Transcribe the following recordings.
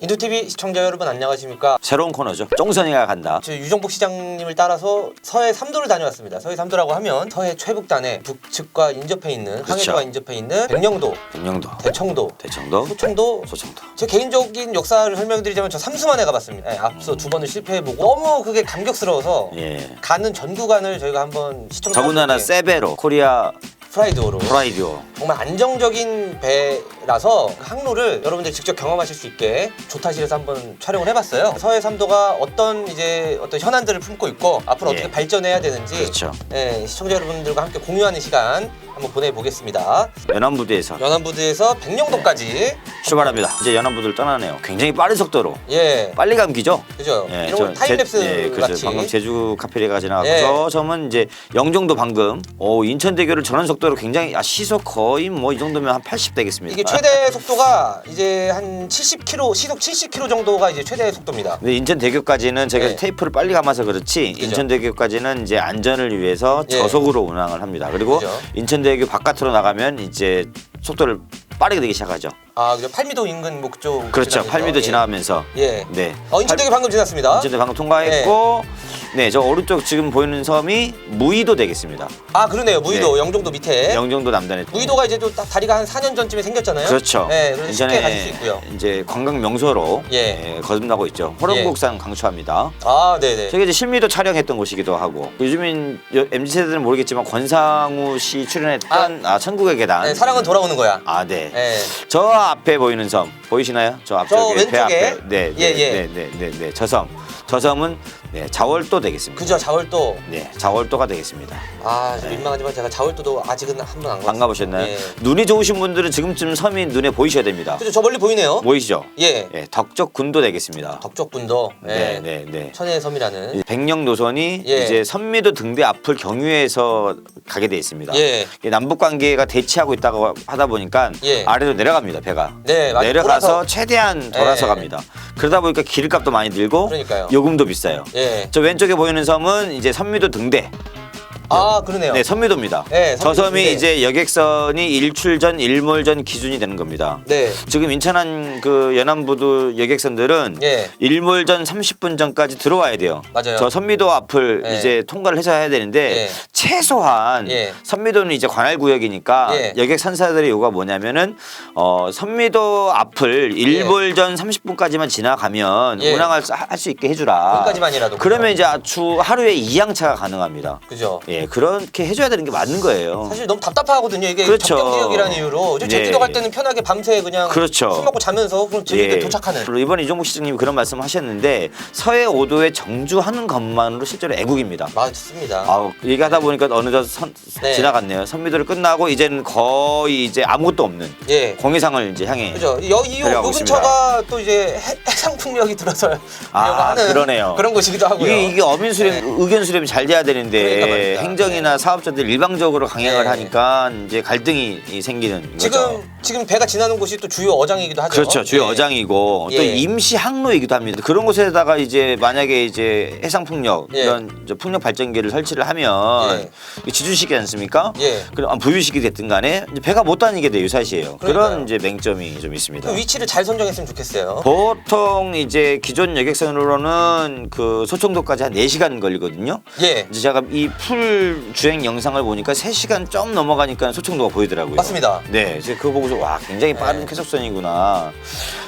인도TV 시청자 여러분 안녕하십니까. 새로운 코너죠. 쫑선이가 간다. 저 유정복 시장님을 따라서 서해 3도를 다녀왔습니다. 서해 3도라고 하면 서해 최북단에 북측과 인접해 있는 그렇죠. 항해도와 인접해 있는 백령도, 백령도, 대청도, 대청도, 소청도. 제 개인적인 역사를 설명드리자면 저 삼수만에 가봤습니다. 네, 앞서 2번을 실패해보고 너무 그게 감격스러워서 예. 가는 전 구간을 저희가 한번 시청자 더군다나 세베로 코리아 프라이드호로 프라이디오. 정말 안정적인 배라서 항로를 여러분들이 직접 경험하실 수 있게 조타실에서 한번 촬영을 해봤어요. 서해 3도가 어떤 현안들을 품고 있고 앞으로 예. 어떻게 발전해야 되는지 그렇죠. 예, 시청자 여러분들과 함께 공유하는 시간 한번 보내보겠습니다. 연안부두에서 연안부두에서 백령도까지 출발합니다. 이제 연안부두를 떠나네요. 굉장히 빠른 속도로 예, 빨리 감기죠. 그죠? 예, 이런 건 타임랩스 그죠. 같이 방금 제주 카페레가 지나가고 예. 저 점은 이제 영종도 방금 인천대교를 저런 속도로 굉장히 시속 거의 뭐 이 정도면 한 80 되겠습니다. 이게 최대 속도가 이제 한 70km, 시속 70km 정도가 이제 최대 속도입니다. 근데 인천대교까지는 제가 예. 테이프를 빨리 감아서 그렇지 그죠. 인천대교까지는 이제 안전을 위해서 예. 저속으로 운항을 합니다. 그리고 그죠. 인천대교 바깥으로 나가면 이제 속도를 빠르게 되기 시작하죠. 아, 그죠? 팔미도 인근 뭐 그쪽 그렇죠. 지나면서. 8m 예. 지나가면서 예. 네. 인천대교 방금 지났습니다. 인천대 방금 통과했고 네, 저 오른쪽 지금 보이는 섬이 무의도 되겠습니다. 아, 그러네요. 무의도 네. 영종도 밑에. 영종도 남단에. 무의도가 이제 또 딱 다리가 한 4년 전쯤에 생겼잖아요. 그렇죠. 네, 그래서 쉽게 가실 수 있고요. 이제 관광 명소로 예. 거듭나고 있죠. 호롱곡산 강추합니다. 아, 네네. 저게 이제 실미도 촬영했던 곳이기도 하고 요즘엔 MZ 세대들은 모르겠지만 권상우 씨 출연했던 천국의 계단. 네, 사랑은 돌아오는 거야. 아, 네. 네. 저 앞에 보이는 섬 보이시나요? 저 앞쪽에 배 왼쪽에? 앞에. 네, 예, 네, 예. 네, 네, 네, 네. 저 섬은 네, 자월도 되겠습니다. 그죠, 자월도. 네, 자월도가 되겠습니다. 아, 좀 민망하지만 제가 자월도도 아직은 한 번 안 가봤어요. 안 가보셨나요? 예. 눈이 좋으신 분들은 지금쯤 섬이 눈에 보이셔야 됩니다. 그죠, 저 멀리 보이네요. 보이시죠? 예. 예, 덕적군도 되겠습니다. 덕적군도. 네, 네, 네. 천혜의 섬이라는. 이 백령 노선이 예. 이제 선미도 등대 앞을 경유해서 가게 돼 있습니다. 예. 이 남북 관계가 대치하고 있다고 하다 보니까 예. 아래로 내려갑니다, 배가. 네, 맞아요. 내려가서 돌아서. 최대한 돌아서 예. 갑니다. 그러다 보니까 기름값도 많이 들고 그러니까요. 요금도 비싸요. 예. 저 왼쪽에 보이는 섬은 이제 선미도 등대. 아, 그러네요. 네, 선미도입니다. 네, 저 선미도 섬이 등대. 이제 여객선이 일출전, 일몰전 기준이 되는 겁니다. 네. 지금 인천한 그 연안부두 여객선들은 예. 일몰전 30분 전까지 들어와야 돼요. 맞아요. 저 선미도 앞을 예. 이제 통과를 해서 해야 되는데 예. 최소한 예. 선미도는 이제 관할 구역이니까 예. 여객 선사들의 요구가 뭐냐면은 선미도 앞을 일몰전 30분까지만 지나가면 예. 운항할 수 있게 해주라. 거기까지만이라도. 그러면 이제 하루에 2항차가 가능합니다. 그죠. 예, 그렇게 해줘야 되는 게 맞는 거예요. 사실 너무 답답하거든요. 이게 그렇죠. 접경 지역이라는 이유로 저 제주도 네. 갈 때는 편하게 밤새 그냥 그렇죠. 술 먹고 자면서 그럼 제주도에 예. 도착하는. 그리고 이번에 이종국 시장님이 그런 말씀하셨는데 서해 5도에 정주하는 것만으로 실제로 애국입니다. 맞습니다. 얘기하다 보니까 어느덧 네. 지나갔네요. 선미도를 끝나고 이제는 거의 이제 아무것도 없는 예. 공해상을 이제 향해. 그죠. 요 들어가고 근처가 또 이제 해상풍력이 들어서 하는 그러네요. 그런 곳이기도 하고요. 이게 어민 수렴, 네. 의견 수렴이 잘 돼야 되는데 그러니까 말입니다. 행정이나 사업자들 일방적으로 강행을 네. 하니까 이제 갈등이 생기는 거죠. 지금 배가 지나는 곳이 또 주요 어장이기도 하죠. 그렇죠. 주요 예. 어장이고 또 예. 임시 항로이기도 합니다. 그런 곳에다가 이제 만약에 이제 해상 풍력 예. 이런 이제 풍력 발전기를 설치를 하면 지주식이 않습니까? 예. 그럼 부유식이 됐든 간에 이제 배가 못 다니게 돼요, 사실이에요. 그러니까요. 그런 이제 맹점이 좀 있습니다. 그 위치를 잘 선정했으면 좋겠어요. 보통 이제 기존 여객선으로는 그 소청도까지 한 4시간 걸리거든요. 예. 이제 제가 이 풀 주행 영상을 보니까 3시간 좀 넘어가니까 소청도가 보이더라고요. 맞습니다. 네, 제가 그거 보고서 와 굉장히 빠른 네. 쾌속선이구나.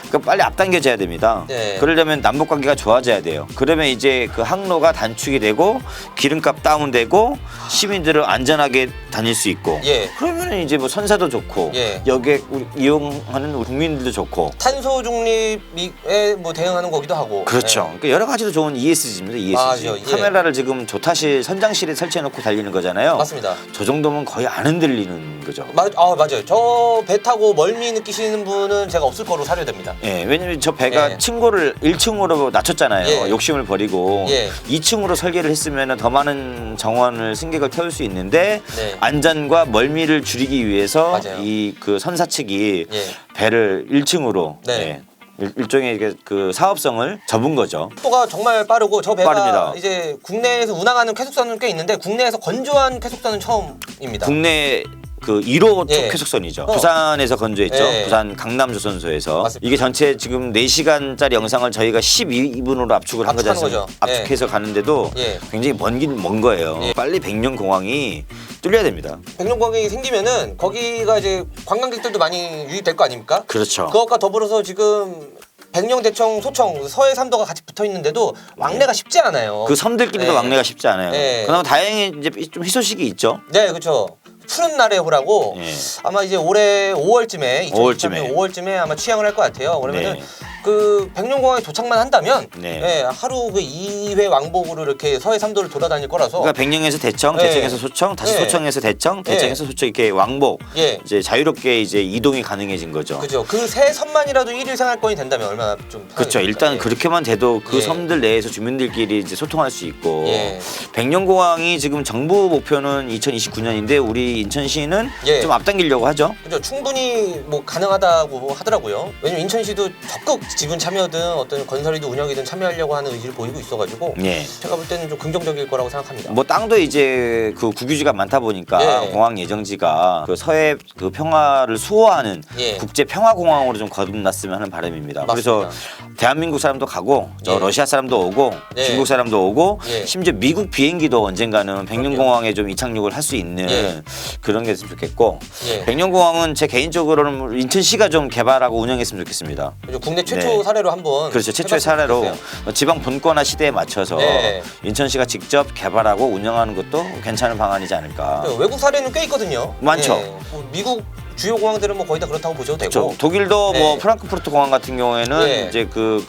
그러니까 빨리 앞당겨져야 됩니다. 네. 그러려면 남북 관계가 좋아져야 돼요. 그러면 이제 그 항로가 단축이 되고 기름값 다운되고 시민들을 안전하게 다닐 수 있고. 예. 그러면 이제 뭐 선사도 좋고 예. 여객 이용하는 우리 국민들도 좋고. 탄소 중립에 뭐 대응하는 거기도 하고. 그렇죠. 예. 그러니까 여러 가지로 좋은 ESG입니다. ESG. 맞아요. 예. 카메라를 지금 조타실 선장실에 설치해놓고 달리는 거잖아요. 맞습니다. 저 정도면 거의 안 흔들리는 거죠. 맞아요. 저 배 타고 멀미 느끼시는 분은 제가 없을 거로 사료됩니다. 예, 왜냐면 저 배가 예. 층고를 1층으로 낮췄잖아요. 예. 욕심을 버리고 예. 2층으로 설계를 했으면 더 많은 정원을 승객을 태울 수 있는데 네. 안전과 멀미를 줄이기 위해서 맞아요. 이 그 선사 측이 예. 배를 1층으로 네. 일종의 그 사업성을 접은 거죠. 속도가 정말 빠르고 저 배가 빠릅니다. 이제 국내에서 운항하는 쾌속선은 꽤 있는데 국내에서 건조한 쾌속선은 처음입니다. 국내 그 1호 쪽 예. 쾌속선이죠. 부산에서 건조했죠. 예. 부산 강남조선소에서. 맞습니다. 이게 전체 지금 4시간짜리 영상을 저희가 12분으로 압축을 한 압축하는 거잖아요. 거죠. 압축해서 가는데도 예. 굉장히 먼 거예요. 예. 빨리 백령공항이 뚫려야 됩니다. 백령공항이 생기면은 거기가 이제 관광객들도 많이 유입될 거 아닙니까? 그렇죠. 그것과 더불어서 지금 백령, 대청, 소청, 서해 3도가 같이 붙어 있는데도 왕래가 쉽지 않아요. 그 섬들끼리도 네. 왕래가 쉽지 않아요. 네. 그나마 다행히 이제 좀 희소식이 있죠. 네, 그렇죠. 푸른 날의 호라고 예. 아마 이제 올해 5월쯤에 5월쯤에. 5월쯤에 아마 취항을 할 것 같아요. 그러면은 네. 그 백령공항에 도착만 한다면 네. 예, 하루 그 2회 왕복으로 이렇게 서해 3도를 돌아다닐 거라서 그러니까 백령에서 대청, 네. 대청에서 소청, 다시 네. 소청에서 대청, 대청에서 소청 이렇게 왕복 예. 이제 자유롭게 이제 이동이 가능해진 거죠. 그죠. 그 세 섬만이라도 1일 생활권이 된다면 얼마나 좀 그렇죠. 편합니까? 일단 예. 그렇게만 돼도 그 예. 섬들 내에서 주민들끼리 이제 소통할 수 있고 예. 백령공항이 지금 정부 목표는 2029년인데 우리 인천시는 예. 좀 앞당기려고 하죠. 그죠. 충분히 뭐 가능하다고 하더라고요. 왜냐면 인천시도 적극 지분 참여든 어떤 건설이든 운영이든 참여하려고 하는 의지를 보이고 있어가지고 예. 제가 볼 때는 좀 긍정적일 거라고 생각합니다. 뭐 땅도 이제 그 국유지가 많다 보니까 예. 공항 예정지가 그 서해 그 평화를 수호하는 예. 국제 평화공항으로 좀 거듭났으면 하는 바람입니다. 그래서 맞습니다. 대한민국 사람도 가고 저 예. 러시아 사람도 오고 예. 중국 사람도 오고 예. 심지어 미국 비행기도 언젠가는 백령공항에 좀 이착륙을 할 수 있는 예. 그런 게 됐으면 좋겠고 예. 백령공항은 제 개인적으로는 인천시가 좀 개발하고 운영했으면 좋겠습니다. 그죠. 국내 최초 네. 사례로 한번 그렇죠. 최초의 해봤으면 사례로 좋겠어요. 지방 분권화 시대에 맞춰서 네. 인천시가 직접 개발하고 운영하는 것도 괜찮은 방안이지 않을까. 외국 사례는 꽤 있거든요. 많죠. 예. 뭐 미국 주요 공항들은 뭐 거의 다 그렇다고 보셔도 되고. 그렇죠. 독일도 네. 뭐 프랑크푸르트 공항 같은 경우에는 네. 이제 그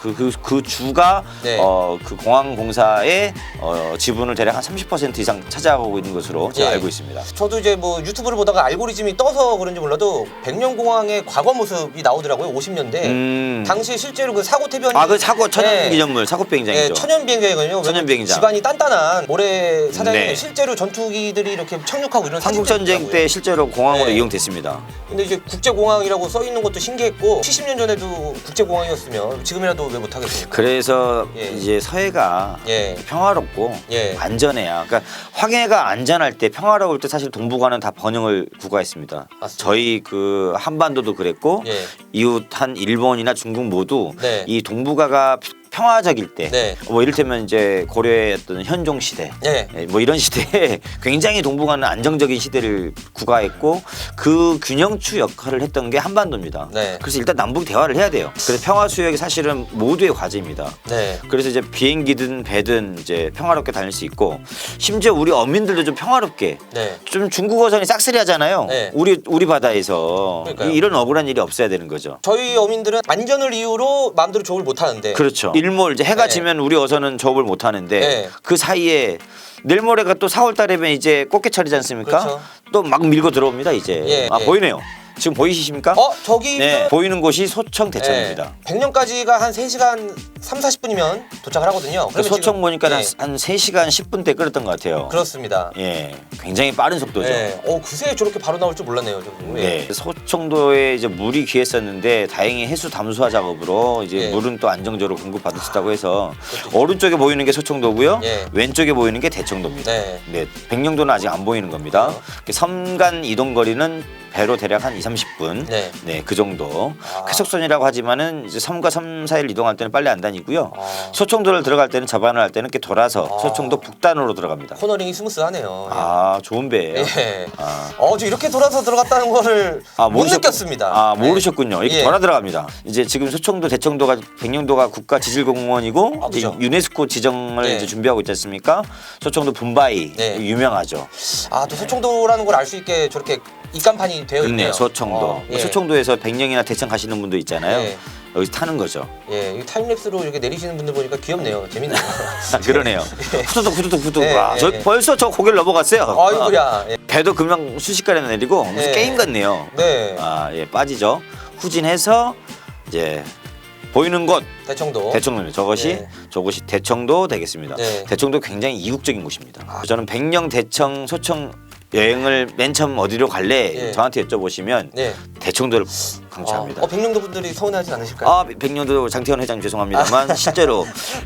주가 네. 그 공항 공사의 지분을 대략 한 30% 이상 차지하고 있는 것으로 제가 예. 알고 있습니다. 저도 이제 뭐 유튜브를 보다가 알고리즘이 떠서 그런지 몰라도 백령공항의 과거 모습이 나오더라고요. 50년대. 당시 실제로 그 사고 태변이 그 사고 천연 예. 기념물 사고 비행장이죠. 예, 천연 비행장이거든요. 천연 비행장. 집안이 단단한 모래 사장인데 네. 실제로 전투기들이 이렇게 착륙하고 이런 한국 사진들이 전쟁 때 있더라고요. 실제로 공항으로 네. 이용됐습니다. 근데 이제 국제공항이라고 써 있는 것도 신기했고 70년 전에도 국제공항이었으면 지금이라도 왜 못하겠습니까? 그래서 예. 이제 서해가 예. 평화롭고 예. 안전해야. 그러니까 황해가 안전할 때 평화로울 때 사실 동북아는 다 번영을 구가했습니다. 맞습니다. 저희 그 한반도도 그랬고 예. 이웃 한 일본이나 중국 모두 네. 이 동북아가 평화적일 때, 네. 뭐 이를테면 이제 고려의 어떤 현종 시대, 네. 뭐 이런 시대에 굉장히 동북아는 안정적인 시대를 구가했고 그 균형추 역할을 했던 게 한반도입니다. 네. 그래서 일단 남북 대화를 해야 돼요. 그래서 평화 수역이 사실은 모두의 과제입니다. 네. 그래서 이제 비행기든 배든 이제 평화롭게 다닐 수 있고 심지어 우리 어민들도 좀 평화롭게 네. 좀 중국어선이 싹쓸이하잖아요. 네. 우리 바다에서 그러니까요. 이런 억울한 일이 없어야 되는 거죠. 저희 어민들은 안전을 이유로 마음대로 조업을 못 하는데 그렇죠. 일몰 이제 해가 네. 지면 우리 어선은 조업을 못 하는데 네. 그 사이에 내일 모레가 또 4월 달이면 이제 꽃게철이지 않습니까? 그렇죠. 또 막 밀고 들어옵니다 이제. 예, 예. 보이네요. 지금 보이십니까? 저기 네, 보이는 곳이 소청 대청입니다. 백령까지가 한 3시간 3, 40분이면 도착을 하거든요. 그 소청 지금- 보니까 예. 한 3시간 10분대 끌었던 것 같아요. 그렇습니다. 예, 굉장히 빠른 속도죠. 네. 그새 저렇게 바로 나올 줄 몰랐네요. 저도. 네, 소청도에 이제 물이 귀했었는데 다행히 해수 담수화 작업으로 이제 예. 물은 또 안정적으로 공급받을 수 있다고 해서 오른쪽에 보이는 게 소청도고요, 예. 왼쪽에 보이는 게 대청도입니다. 네. 네, 백령도는 아직 안 보이는 겁니다. 섬 간 이동 거리는 배로 대략 한 2, 30분. 네. 네, 그 정도. 아. 쾌속선이라고 하지만은 이제 섬과 섬 사이를 이동할 때는 빨리 안 다니고요. 아. 소청도를 들어갈 때는 접안을 할 때는 이렇게 돌아서 아. 소청도 북단으로 들어갑니다. 코너링이 스무스하네요. 아, 좋은 배예요. 예. 아. 저 이렇게 돌아서 들어갔다는 거를 못 느꼈습니다. 네. 모르셨군요. 이렇게 예. 돌아 들어갑니다. 이제 지금 소청도, 대청도가 백령도가 국가 지질공원이고 아, 그죠. 유네스코 지정을 네. 이제 준비하고 있지 않습니까? 소청도 분바이 네. 유명하죠. 또 소청도라는 걸 알 수 있게 저렇게 입간판이 되어 있네요. 그렇네요. 소청도. 예. 소청도에서 백령이나 대청 가시는 분도 있잖아요. 예. 여기서 타는 거죠. 예, 이 타임랩스로 이렇게 내리시는 분들 보니까 귀엽네요. 재밌네요. 그러네요. 후두둑. 예, 와, 예, 저 예. 벌써 저 고개를 넘어갔어요. 아이고야. 예. 배도 금방 순식간에 내리고 무슨 예. 게임 같네요. 네. 예, 빠지죠. 후진해서 이제 보이는 곳 대청도. 대청도입니다. 네. 저것이 대청도 되겠습니다. 네. 대청도 굉장히 이국적인 곳입니다. 저는 백령, 대청, 소청 여행을 맨 처음 어디로 갈래 예. 저한테 여쭤보시면 네. 대청도를 강추합니다. 백령도 분들이 서운해하진 않으실까요? 아, 백령도 장태원 회장 죄송합니다만 실제로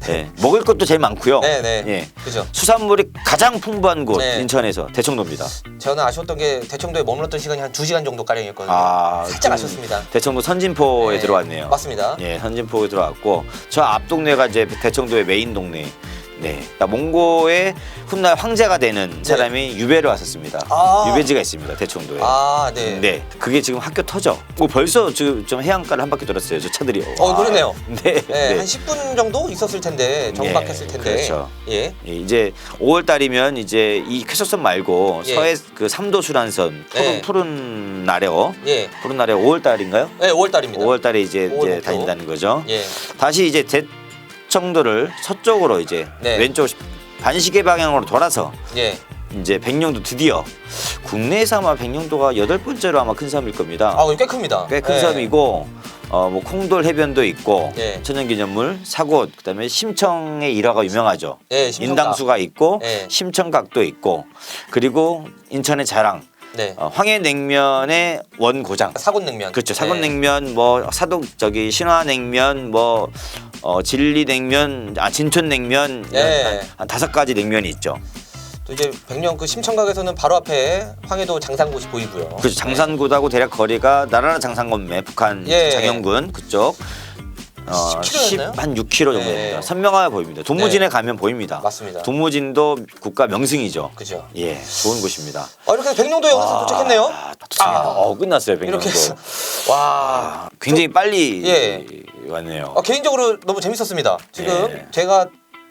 예, 먹을 것도 제일 많고요. 네네. 예. 그죠. 수산물이 가장 풍부한 곳 네. 인천에서 대청도입니다. 저는 아쉬웠던 게 대청도에 머물렀던 시간이 한 2시간 정도 가량이었거든요. 살짝 좀 아쉽습니다. 대청도 선진포에 네, 들어왔네요. 맞습니다. 예, 선진포에 들어왔고 저 앞 동네가 이제 대청도의 메인 동네. 네, 그러니까 몽고의 훗날 황제가 되는 사람이 유배를 왔었습니다. 유배지가 있습니다, 대청도에. 네. 네, 그게 지금 학교 터져. 뭐 벌써 지금 좀 해안가를 한 바퀴 돌았어요, 저 차들이. 그러네요. 네, 네, 한 10분 정도 있었을 텐데 정박했을 텐데. 그렇죠. 예. 예, 이제 5월 달이면 이제 이 쾌속선 말고 예. 서해 그 삼도 수란선 예. 푸른 나래어. 예. 푸른 나래 5월 달인가요? 네, 5월 달입니다. 5월 달에 이제 5월 목표. 다닌다는 거죠. 예. 다시 이제 대청도를 서쪽으로 이제 네. 왼쪽 반시계 방향으로 돌아서 예. 이제 백령도 드디어 국내에서 아마 백령도가 8번째로 아마 큰 섬일 겁니다. 꽤 큽니다. 꽤 큰 예. 섬이고 뭐 콩돌 해변도 있고 예. 천연기념물 사곳 그다음에 심청의 일화가 유명하죠. 예, 심청각. 인당수가 있고 예. 심청각도 있고 그리고 인천의 자랑 네. 황해냉면의 원고장. 사골냉면. 그렇죠. 사골냉면 뭐 사동 저기 신화냉면 뭐 진리냉면 진촌냉면 예. 한 5가지 냉면이 있죠. 또 이제 백령 그 심청각에서는 바로 앞에 황해도 장산곳이 보이고요. 그렇죠. 장산군하고 대략 거리가 나라라 장산군매 북한 예. 장영군 그쪽 10km 였나요? 한 6km 정도 예. 됩니다. 선명하게 보입니다. 동무진에 가면 보입니다. 맞습니다. 동무진도 국가 명승이죠. 그죠. 예, 좋은 곳입니다. 이렇게 해서 백령도에 어느새 도착했네요. 도착했네요. 끝났어요. 백령도. 이렇게 해서 와. 굉장히 빨리 예. 왔네요. 개인적으로 너무 재밌었습니다. 지금 예. 제가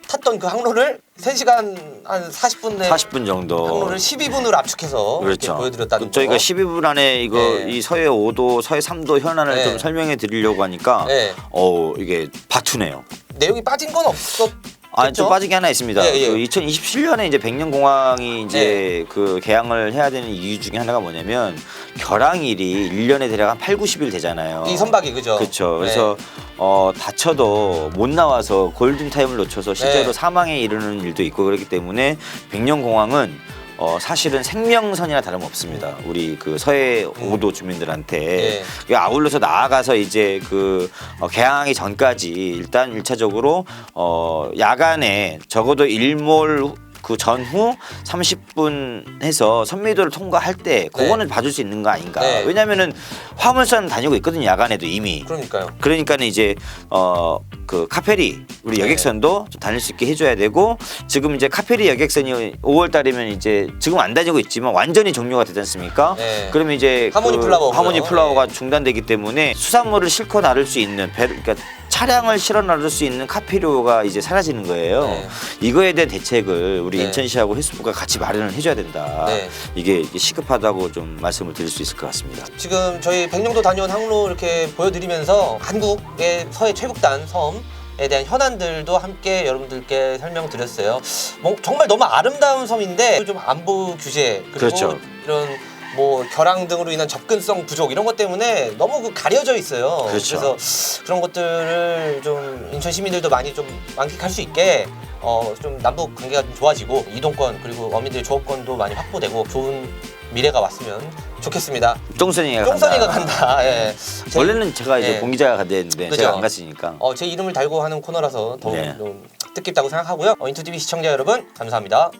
탔던 그 항로를 3시간 한 40분 내에 40분 정도. 항로를 12분으로 압축해서 이렇게 그렇죠. 보여드렸다는 저희가 거. 12분 안에 이거 네. 이 서해 5도, 서해 3도 현안을 네. 좀 설명해 드리려고 하니까 네. 이게 바투네요. 내용이 빠진 건 없었. 좀 빠진 게 하나 있습니다. 예, 예. 그 2027년에 이제 백령공항이 이제 그 개항을 해야 되는 이유 중에 하나가 뭐냐면 결항일이 1년에 대략 한 8, 90일 되잖아요. 이 선박이 그죠. 그렇죠. 그래서 다쳐도 못 나와서 골든 타임을 놓쳐서 실제로 네. 사망에 이르는 일도 있고 그렇기 때문에 백령공항은 사실은 생명선이나 다름없습니다. 우리 그 서해 5도 주민들한테 아울러서 나아가서 이제 그 개항하기 전까지 일단 1차적으로 야간에 적어도 일몰 그 전후 30분 해서 선미도를 통과할 때 그거는 봐줄 수 있는 거 아닌가. 네. 왜냐면은 화물선 다니고 있거든요. 야간에도 이미. 그러니까요. 그러니까는 이제 그 카페리 우리 네. 여객선도 좀 다닐 수 있게 해줘야 되고 지금 이제 카페리 여객선이 5월 달이면 이제 지금 안 다니고 있지만 완전히 종료가 되지 않습니까? 네. 그러면 이제 하모니 플라워고요. 하모니 플라워가 중단되기 때문에 수산물을 싣고 나를 수 있는 그러니까 차량을 실어 나를 수 있는 카페료가 이제 사라지는 거예요. 네. 이거에 대한 대책을 우리 네. 인천시하고 해수부가 같이 마련을 해줘야 된다. 네. 이게 시급하다고 좀 말씀을 드릴 수 있을 것 같습니다. 지금 저희 백령도 다녀온 항로 이렇게 보여드리면서 한국의 서해 최북단 섬에 대한 현안들도 함께 여러분들께 설명드렸어요. 정말 너무 아름다운 섬인데 좀 안보 규제 그리고 그렇죠. 이런 뭐 결항 등으로 인한 접근성 부족 이런 것 때문에 너무 가려져 있어요. 그렇죠. 그래서 그런 것들을 좀 인천 시민들도 많이 좀 만끽할 수 있게 좀 남북 관계가 좀 좋아지고 이동권 그리고 어민들의 조업권도 많이 확보되고 좋은 미래가 왔으면 좋겠습니다. 똥선이가 간다. 예. 원래는 제가 이제 예. 공기자가 가야 되는데 그죠? 제가 안 갔으니까. 제 이름을 달고 하는 코너라서 더욱 네. 좀 뜻깊다고 생각하고요. 인투TV 시청자 여러분 감사합니다.